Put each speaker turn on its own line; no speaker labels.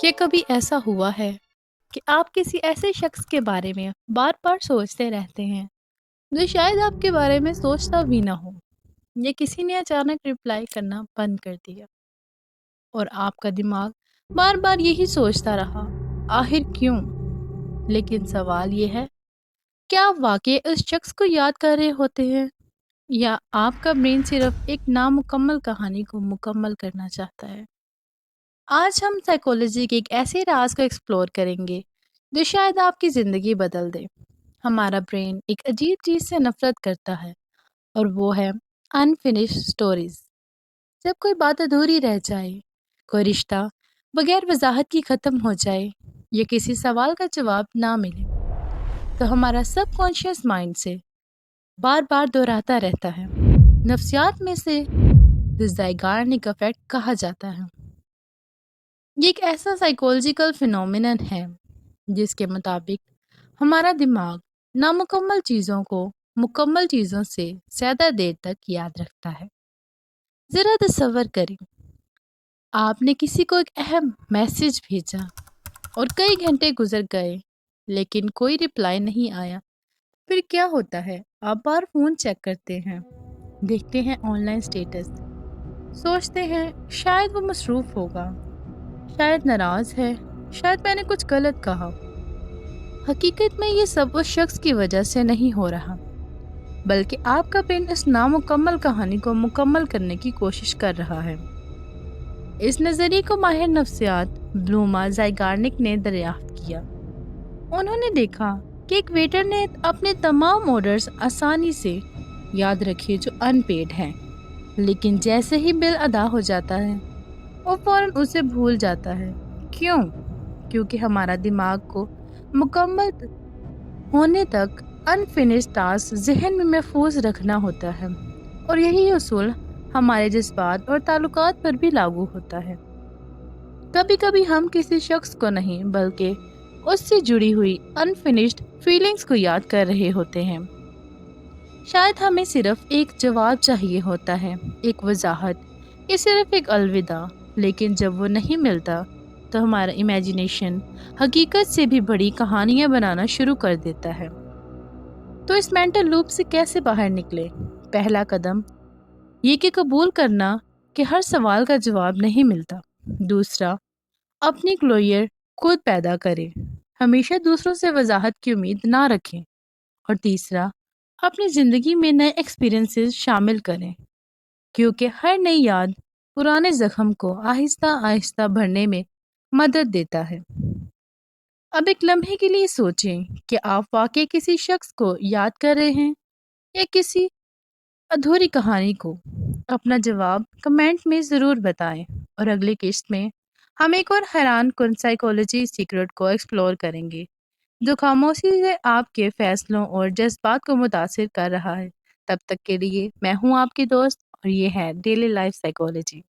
क्या कभी ऐसा हुआ है कि आप किसी ऐसे शख्स के बारे में बार-बार सोचते रहते हैं, जो शायद आपके बारे में सोचता भी ना हो, या किसी ने अचानक रिप्लाई करना बंद कर दिया और आपका दिमाग बार-बार यही सोचता रहा, आखिर क्यों? लेकिन सवाल ये है, क्या आप वाक़ई उस शख्स को याद कर रहे होते हैं या आपका ब्रेन सिर्फ़ एक नामुकम्मल कहानी को मुकम्मल करना चाहता है? आज हम साइकोलॉजी के एक ऐसे राज को एक्सप्लोर करेंगे जो शायद आपकी ज़िंदगी बदल दे। हमारा ब्रेन एक अजीब चीज़ से नफरत करता है और वो है अनफिनिश्ड स्टोरीज। जब कोई बात अधूरी रह जाए, कोई रिश्ता बगैर वजाहत की ख़त्म हो जाए या किसी सवाल का जवाब ना मिले, तो हमारा सबकॉन्शियस माइंड से बार बार दोहराता रहता है। नफ्सियात में से ज़ाइगार्निक इफेक्ट कहा जाता है। ये एक ऐसा साइकोलॉजिकल फिनोमिनन है जिसके मुताबिक हमारा दिमाग नामुकम्मल चीज़ों को मुकम्मल चीज़ों से ज़्यादा देर तक याद रखता है। ज़रा तसव्वुर करें, आपने किसी को एक अहम मैसेज भेजा और कई घंटे गुजर गए लेकिन कोई रिप्लाई नहीं आया। फिर क्या होता है? आप बार फ़ोन चेक करते हैं, देखते हैं ऑनलाइन स्टेटस, सोचते हैं शायद वो मसरूफ़ होगा, शायद नाराज़ है, शायद मैंने कुछ गलत कहा। हकीकत में ये सब उस शख्स की वजह से नहीं हो रहा, बल्कि आपका ब्रेन इस नामुकम्मल कहानी को मुकम्मल करने की कोशिश कर रहा है। इस नज़रिए को माहिर नफ्सियात ब्लूमा ज़ाइगार्निक ने दरियाफ्त किया। उन्होंने देखा कि एक वेटर ने अपने तमाम ऑर्डर्स आसानी से याद रखे जो अनपेड हैं, लेकिन जैसे ही बिल अदा हो जाता है वो फौरन उसे भूल जाता है। क्यों? क्योंकि हमारा दिमाग को मुकम्मल होने तक अनफिनिश्ड टास्क जहन में महफूज रखना होता है, और यही उसूल हमारे जज्बात और ताल्लुकात पर भी लागू होता है। कभी कभी हम किसी शख्स को नहीं बल्कि उससे जुड़ी हुई अनफिनिश्ड फीलिंग्स को याद कर रहे होते हैं। शायद हमें सिर्फ एक जवाब चाहिए होता है, एक वजाहत या सिर्फ एक अलविदा, लेकिन जब वो नहीं मिलता तो हमारा इमेजिनेशन हकीकत से भी बड़ी कहानियां बनाना शुरू कर देता है। तो इस मेंटल लूप से कैसे बाहर निकले? पहला कदम ये कि कबूल करना कि हर सवाल का जवाब नहीं मिलता। दूसरा, अपनी क्लोजर खुद पैदा करें, हमेशा दूसरों से वजाहत की उम्मीद ना रखें। और तीसरा, अपनी ज़िंदगी में नए एक्सपीरियंसेस शामिल करें, क्योंकि हर नई याद पुराने जख्म को आहिस्ता आहिस्ता भरने में मदद देता है। अब एक लम्हे के लिए सोचें कि आप वाकई किसी शख्स को याद कर रहे हैं या किसी अधूरी कहानी को। अपना जवाब कमेंट में ज़रूर बताएं, और अगली किस्त में हम एक और हैरान कुन साइकोलॉजी सीक्रेट को एक्सप्लोर करेंगे जो खामोशी से आपके फैसलों और जज्बात को मुतासिर कर रहा है। तब तक के लिए मैं हूँ आपकी दोस्त, और ये है डेली लाइफ साइकोलॉजी।